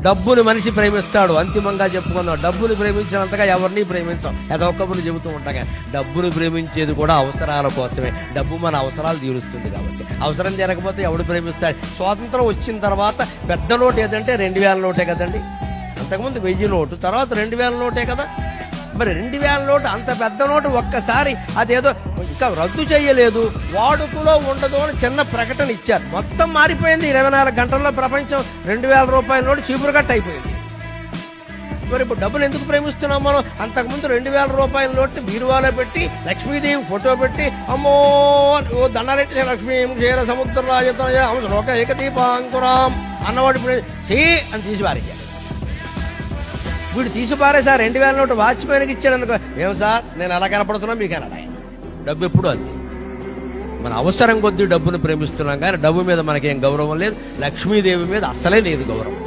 డబ్బుని మనిషి ప్రేమిస్తాడు. అంతిమంగా చెప్పుకుందాం, డబ్బుని ప్రేమించినంతగా ఎవరిని ప్రేమించాం. ఏదొక్కబులు చెబుతూ ఉంటాగా, డబ్బుని ప్రేమించేది కూడా అవసరాల కోసమే. డబ్బు మన అవసరాలు తీరుస్తుంది కాబట్టి. అవసరం జరగకపోతే ఎవడు ప్రేమిస్తాడు? స్వాతంత్రం వచ్చిన తర్వాత పెద్ద నోటు ఏదంటే 2000 నోటే కదండి. అంతకుముందు 1000 నోటు, తర్వాత 2000 నోటే కదా. మరి 2000 నోటు, అంత పెద్ద నోటు ఒక్కసారి అదేదో ఇంకా రద్దు చేయలేదు, వాడుకలో ఉండదు అని చిన్న ప్రకటన ఇచ్చారు. మొత్తం మారిపోయింది. 24 గంటల్లో ప్రపంచం 2000 రూపాయల నోటు చీపురు కట్ట అయిపోయింది. మరి ఇప్పుడు డబ్బులు ఎందుకు ప్రేమిస్తున్నాం మనం? అంతకుముందు 2000 రూపాయల నోట్ని బీరువాలో పెట్టి లక్ష్మీదేవి ఫోటో పెట్టి అమ్మో దండారెట్టి లక్ష్మీ క్షీర సముద్రరాజ ఏకదీపాంకురాం అన్నవాడు ఇప్పుడు చీ అని తీసి పారేశారు. వీడు తీసి పారేసారు. 2000 నోటు వాచ్మెన్కి ఇచ్చాడు అనుకో, ఏం సార్ నేను ఎలా కనపడుతున్నా మీకు అలా. డబ్బు ఎప్పుడు అంతే. మన అవసరం కొద్దీ డబ్బును ప్రేమిస్తున్నాం కానీ డబ్బు మీద మనకేం గౌరవం లేదు. లక్ష్మీదేవి మీద అస్సలే లేదు గౌరవం.